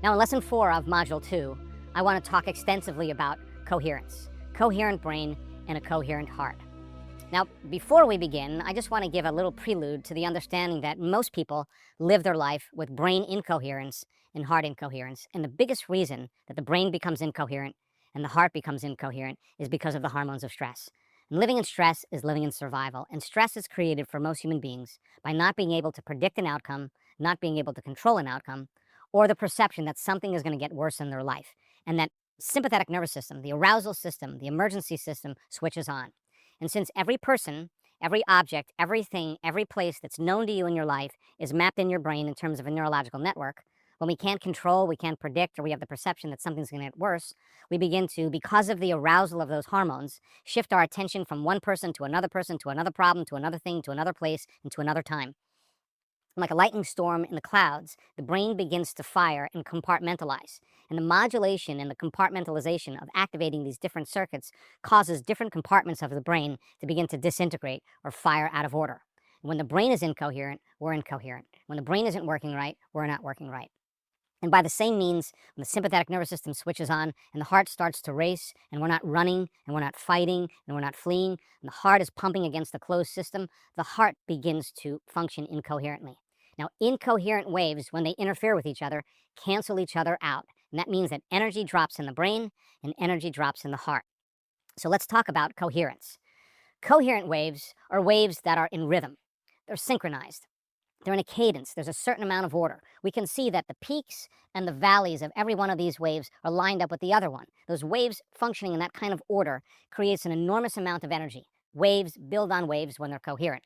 Now, in Lesson 4 of Module 2, I want to talk extensively about coherence, coherent brain, and a coherent heart. Now, before we begin, I just want to give a little prelude to the understanding that most people live their life with brain incoherence and heart incoherence. And the biggest reason that the brain becomes incoherent and the heart becomes incoherent is because of the hormones of stress. And living in stress is living in survival. And stress is created for most human beings by not being able to predict an outcome, not being able to control an outcome, or the perception that something is going to get worse in their life. And that sympathetic nervous system, the arousal system, the emergency system switches on. And since every person, every object, everything, every place that's known to you in your life is mapped in your brain in terms of a neurological network, when we can't control, we can't predict, or we have the perception that something's going to get worse, we begin to, because of the arousal of those hormones, shift our attention from one person, to another problem, to another thing, to another place, and to another time. Like a lightning storm in the clouds, the brain begins to fire and compartmentalize. And the modulation and the compartmentalization of activating these different circuits causes different compartments of the brain to begin to disintegrate or fire out of order. When the brain is incoherent, we're incoherent. When the brain isn't working right, we're not working right. And by the same means, when the sympathetic nervous system switches on and the heart starts to race and we're not running and we're not fighting and we're not fleeing, and the heart is pumping against the closed system, the heart begins to function incoherently. Now, incoherent waves, when they interfere with each other, cancel each other out. And that means that energy drops in the brain and energy drops in the heart. So let's talk about coherence. Coherent waves are waves that are in rhythm. They're synchronized. They're in a cadence. There's a certain amount of order. We can see that the peaks and the valleys of every one of these waves are lined up with the other one. Those waves functioning in that kind of order creates an enormous amount of energy. Waves build on waves when they're coherent.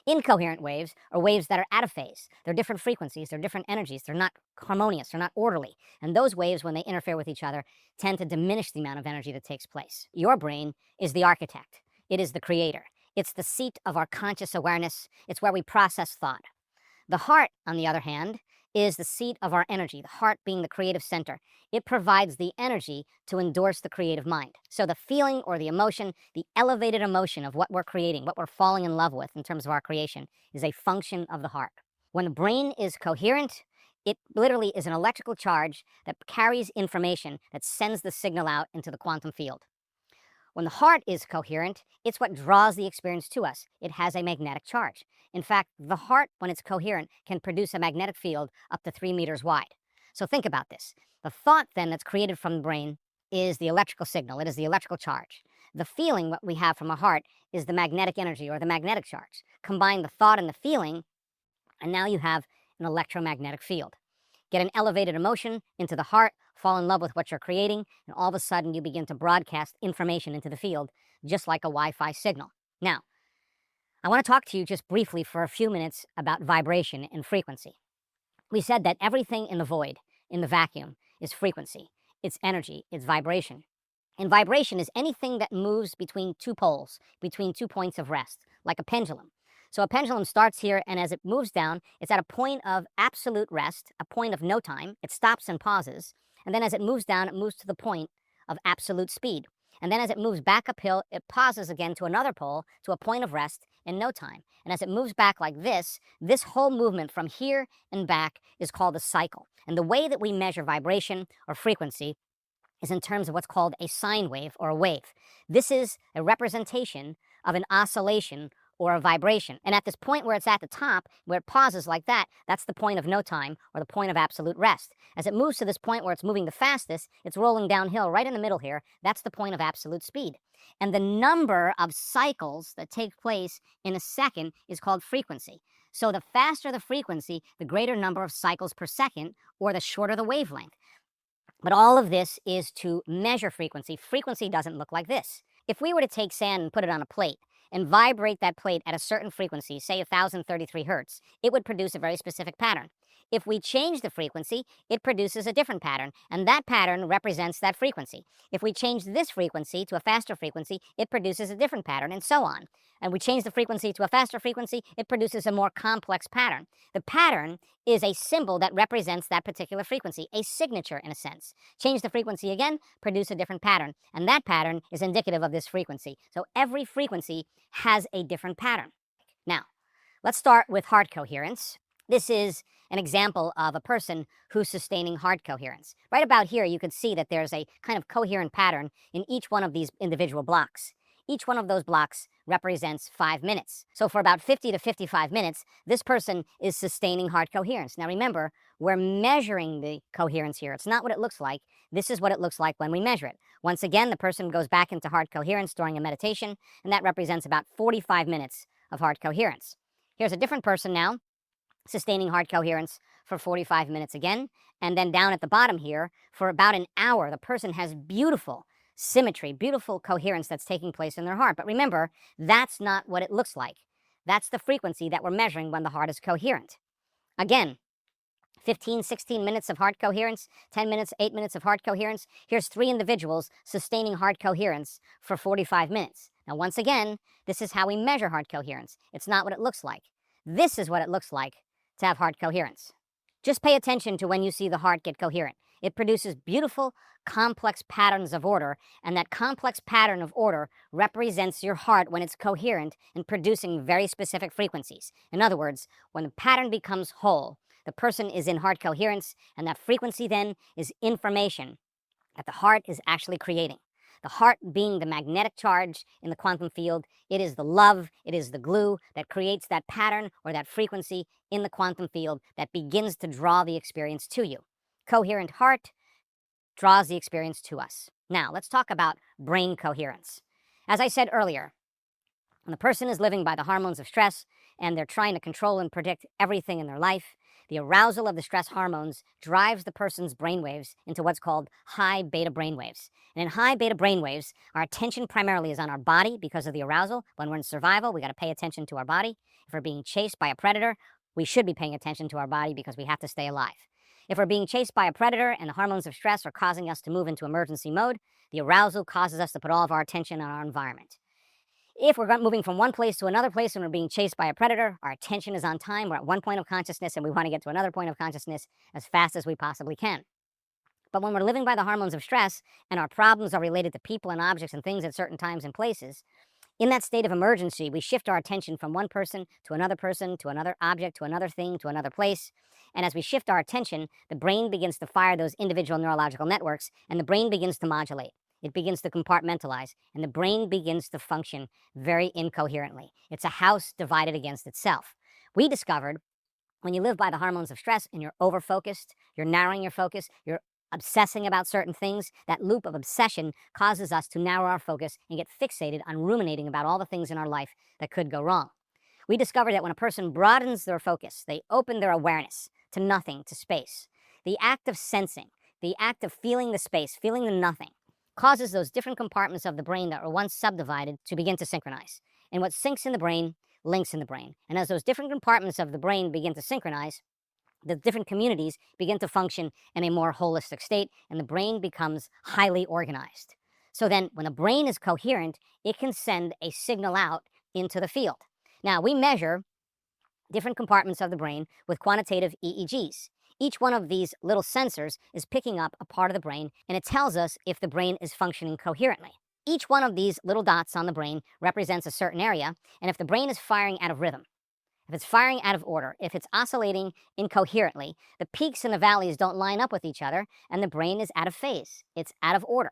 Incoherent waves are waves that are out of phase. They're different frequencies, they're different energies, they're not harmonious, they're not orderly. And those waves, when they interfere with each other, tend to diminish the amount of energy that takes place. Your brain is the architect. It is the creator. It's the seat of our conscious awareness. It's where we process thought. The heart, on the other hand, is the seat of our energy, the heart being the creative center. It provides the energy to endorse the creative mind. So the feeling or the emotion, the elevated emotion of what we're creating, what we're falling in love with in terms of our creation, is a function of the heart. When the brain is coherent, it literally is an electrical charge that carries information that sends the signal out into the quantum field. When the heart is coherent, it's what draws the experience to us. It has a magnetic charge. In fact, the heart, when it's coherent, can produce a magnetic field up to 3 meters wide. So think about this. The thought then that's created from the brain is the electrical signal. It is the electrical charge. The feeling, what we have from our heart, is the magnetic energy or the magnetic charge. Combine the thought and the feeling, and now you have an electromagnetic field. Get an elevated emotion into the heart, fall in love with what you're creating, and all of a sudden you begin to broadcast information into the field, just like a Wi-Fi signal. Now, I want to talk to you just briefly for a few minutes about vibration and frequency. We said that everything in the void, in the vacuum, is frequency. It's energy, it's vibration. And vibration is anything that moves between two poles, between 2 points of rest, like a pendulum. So a pendulum starts here, and as it moves down, it's at a point of absolute rest, a point of no time. It stops and pauses. And then as it moves down, it moves to the point of absolute speed. And then as it moves back uphill, it pauses again to another pole, to a point of rest in no time. And as it moves back like this whole movement from here and back is called a cycle. And the way that we measure vibration or frequency is in terms of what's called a sine wave or a wave. This is a representation of an oscillation or a vibration. And at this point where it's at the top, where it pauses like that, that's the point of no time or the point of absolute rest. As it moves to this point where it's moving the fastest, it's rolling downhill right in the middle here. That's the point of absolute speed. And the number of cycles that take place in a second is called frequency. So the faster the frequency, the greater number of cycles per second, or the shorter the wavelength. But all of this is to measure frequency. Frequency doesn't look like this. If we were to take sand and put it on a plate and vibrate that plate at a certain frequency, say 1033 hertz, it would produce a very specific pattern. If we change the frequency, it produces a different pattern, and that pattern represents that frequency. If we change this frequency to a faster frequency, it produces a different pattern, and so on. And we change the frequency to a faster frequency, it produces a more complex pattern. The pattern is a symbol that represents that particular frequency, a signature in a sense. Change the frequency again, produce a different pattern, and that pattern is indicative of this frequency. So every frequency has a different pattern. Now, let's start with heart coherence. This is an example of a person who's sustaining heart coherence. Right about here, you can see that there's a kind of coherent pattern in each one of these individual blocks. Each one of those blocks represents 5 minutes. So for about 50 to 55 minutes, this person is sustaining heart coherence. Now remember, we're measuring the coherence here. It's not what it looks like. This is what it looks like when we measure it. Once again, the person goes back into heart coherence during a meditation, and that represents about 45 minutes of heart coherence. Here's a different person now, sustaining heart coherence for 45 minutes again. And then down at the bottom here, for about an hour, the person has beautiful symmetry, beautiful coherence that's taking place in their heart. But remember, that's not what it looks like. That's the frequency that we're measuring when the heart is coherent. Again, 15, 16 minutes of heart coherence, 10 minutes, 8 minutes of heart coherence. Here's 3 individuals sustaining heart coherence for 45 minutes. Now, once again, this is how we measure heart coherence. It's not what it looks like. This is what it looks like to have heart coherence. Just pay attention to when you see the heart get coherent. It produces beautiful, complex patterns of order, and that complex pattern of order represents your heart when it's coherent and producing very specific frequencies. In other words, when the pattern becomes whole, the person is in heart coherence, and that frequency then is information that the heart is actually creating. The heart being the magnetic charge in the quantum field, it is the love, it is the glue that creates that pattern or that frequency in the quantum field that begins to draw the experience to you. Coherent heart draws the experience to us. Now, let's talk about brain coherence. As I said earlier, when the person is living by the hormones of stress and they're trying to control and predict everything in their life, the arousal of the stress hormones drives the person's brainwaves into what's called high beta brainwaves. And in high beta brainwaves, our attention primarily is on our body because of the arousal. When we're in survival, we got to pay attention to our body. If we're being chased by a predator, we should be paying attention to our body because we have to stay alive. If we're being chased by a predator and the hormones of stress are causing us to move into emergency mode, the arousal causes us to put all of our attention on our environment. If we're moving from one place to another place and we're being chased by a predator, our attention is on time. We're at one point of consciousness and we want to get to another point of consciousness as fast as we possibly can. But when we're living by the hormones of stress and our problems are related to people and objects and things at certain times and places, in that state of emergency, we shift our attention from one person, to another object, to another thing, to another place. And as we shift our attention, the brain begins to fire those individual neurological networks and the brain begins to modulate. It begins to compartmentalize, and the brain begins to function very incoherently. It's a house divided against itself. We discovered when you live by the hormones of stress and you're over-focused, you're narrowing your focus, you're obsessing about certain things, that loop of obsession causes us to narrow our focus and get fixated on ruminating about all the things in our life that could go wrong. We discovered that when a person broadens their focus, they open their awareness to nothing, to space. The act of sensing, the act of feeling the space, feeling the nothing, causes those different compartments of the brain that were once subdivided to begin to synchronize. And what syncs in the brain, links in the brain. And as those different compartments of the brain begin to synchronize, the different communities begin to function in a more holistic state, and the brain becomes highly organized. So then, when the brain is coherent, it can send a signal out into the field. Now, we measure different compartments of the brain with quantitative EEGs. Each one of these little sensors is picking up a part of the brain, and it tells us if the brain is functioning coherently. Each one of these little dots on the brain represents a certain area, and if the brain is firing out of rhythm, if it's firing out of order, if it's oscillating incoherently, the peaks and the valleys don't line up with each other, and the brain is out of phase. It's out of order.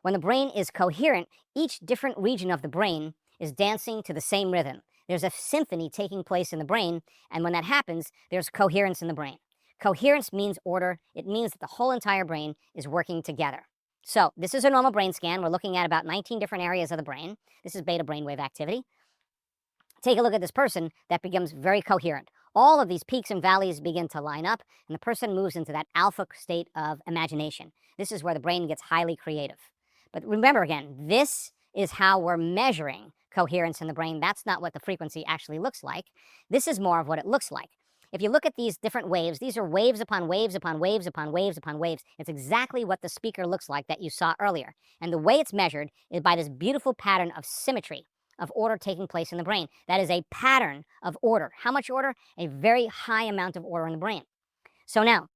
When the brain is coherent, each different region of the brain is dancing to the same rhythm. There's a symphony taking place in the brain, and when that happens, there's coherence in the brain. Coherence means order. It means that the whole entire brain is working together. So this is a normal brain scan. We're looking at about 19 different areas of the brain. This is beta brainwave activity. Take a look at this person that becomes very coherent. All of these peaks and valleys begin to line up, and the person moves into that alpha state of imagination. This is where the brain gets highly creative. But remember again, this is how we're measuring coherence in the brain. That's not what the frequency actually looks like. This is more of what it looks like. If you look at these different waves, these are waves upon waves upon waves upon waves upon waves. It's exactly what the speaker looks like that you saw earlier. And the way it's measured is by this beautiful pattern of symmetry, of order taking place in the brain. That is a pattern of order. How much order? A very high amount of order in the brain. So now,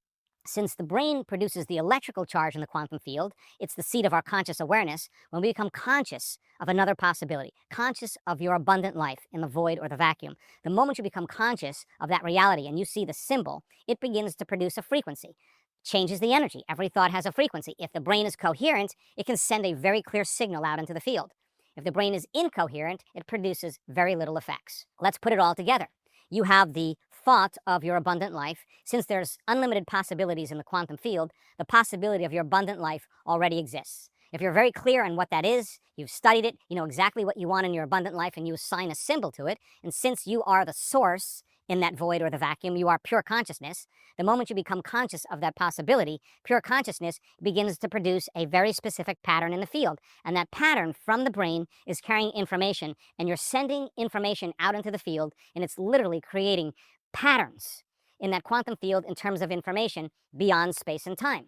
Since the brain produces the electrical charge in the quantum field, it's the seat of our conscious awareness. When we become conscious of another possibility, conscious of your abundant life in the void or the vacuum, the moment you become conscious of that reality and you see the symbol, it begins to produce a frequency, changes the energy. Every thought has a frequency. If the brain is coherent, it can send a very clear signal out into the field. If the brain is incoherent, it produces very little effects. Let's put it all together. You have the thought of your abundant life. Since there's unlimited possibilities in the quantum field, the possibility of your abundant life already exists. If you're very clear on what that is, you've studied it, you know exactly what you want in your abundant life, and you assign a symbol to it, and since you are the source in that void or the vacuum, you are pure consciousness. The moment you become conscious of that possibility, pure consciousness begins to produce a very specific pattern in the field. And that pattern from the brain is carrying information, and you're sending information out into the field, and it's literally creating patterns in that quantum field in terms of information beyond space and time.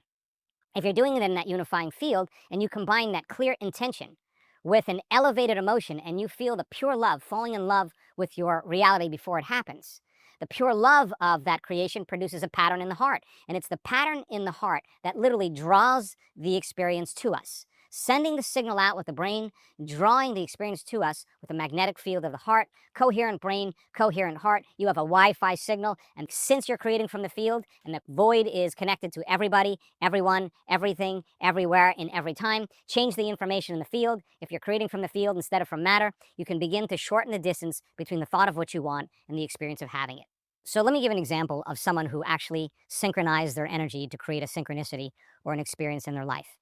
If you're doing it in that unifying field and you combine that clear intention with an elevated emotion and you feel the pure love, falling in love with your reality before it happens, the pure love of that creation produces a pattern in the heart. And it's the pattern in the heart that literally draws the experience to us, sending the signal out with the brain, drawing the experience to us with the magnetic field of the heart. Coherent brain, coherent heart. You have a Wi-Fi signal, and since you're creating from the field, and the void is connected to everybody, everyone, everything, everywhere, in every time, change the information in the field. If you're creating from the field instead of from matter, you can begin to shorten the distance between the thought of what you want and the experience of having it. So let me give an example of someone who actually synchronized their energy to create a synchronicity or an experience in their life.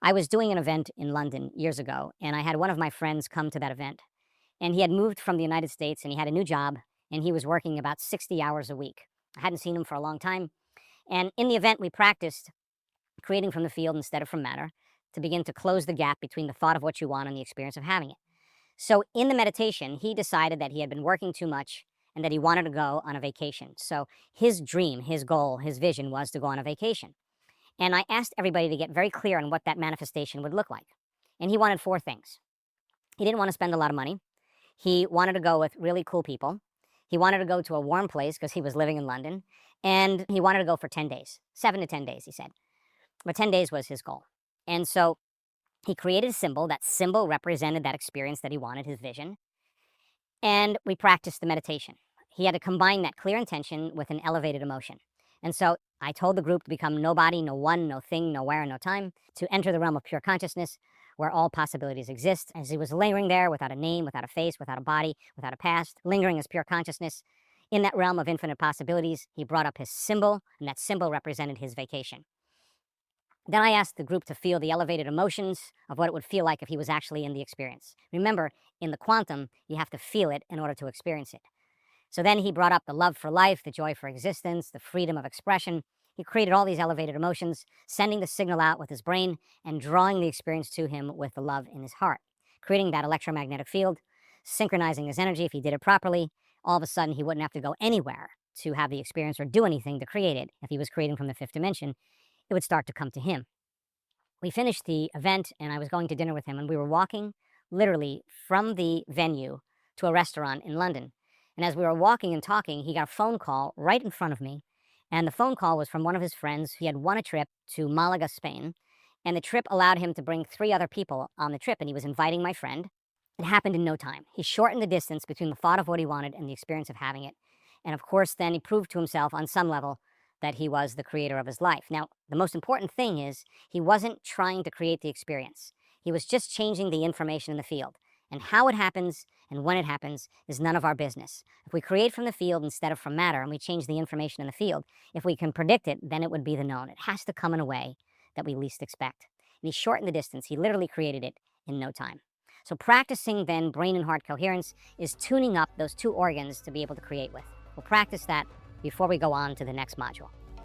I was doing an event in London years ago, and I had one of my friends come to that event. And he had moved from the United States, and he had a new job, and he was working about 60 hours a week. I hadn't seen him for a long time. And in the event, we practiced creating from the field instead of from matter to begin to close the gap between the thought of what you want and the experience of having it. So in the meditation, he decided that he had been working too much and that he wanted to go on a vacation. So his dream, his goal, his vision was to go on a vacation. And I asked everybody to get very clear on what that manifestation would look like. And he wanted 4 things. He didn't want to spend a lot of money. He wanted to go with really cool people. He wanted to go to a warm place because he was living in London. And he wanted to go for 10 days, 7 to 10 days, he said. But 10 days was his goal. And so he created a symbol. That symbol represented that experience that he wanted, his vision. And we practiced the meditation. He had to combine that clear intention with an elevated emotion. And so I told the group to become nobody, no one, no thing, nowhere, no time, to enter the realm of pure consciousness where all possibilities exist. As he was lingering there without a name, without a face, without a body, without a past, lingering as pure consciousness, in that realm of infinite possibilities, he brought up his symbol, and that symbol represented his vacation. Then I asked the group to feel the elevated emotions of what it would feel like if he was actually in the experience. Remember, in the quantum, you have to feel it in order to experience it. So then he brought up the love for life, the joy for existence, the freedom of expression. He created all these elevated emotions, sending the signal out with his brain and drawing the experience to him with the love in his heart, creating that electromagnetic field, synchronizing his energy if he did it properly. All of a sudden, he wouldn't have to go anywhere to have the experience or do anything to create it. If he was creating from the 5th dimension, it would start to come to him. We finished the event, and I was going to dinner with him, and we were walking literally from the venue to a restaurant in London. And as we were walking and talking, he got a phone call right in front of me. And the phone call was from one of his friends. He had won a trip to Malaga, Spain. And the trip allowed him to bring 3 other people on the trip. And he was inviting my friend. It happened in no time. He shortened the distance between the thought of what he wanted and the experience of having it. And of course, then he proved to himself on some level that he was the creator of his life. Now, the most important thing is he wasn't trying to create the experience. He was just changing the information in the field. And how it happens and when it happens is none of our business. If we create from the field instead of from matter and we change the information in the field, if we can predict it, then it would be the known. It has to come in a way that we least expect. And he shortened the distance. He literally created it in no time. So practicing then brain and heart coherence is tuning up those 2 organs to be able to create with. We'll practice that before we go on to the next module.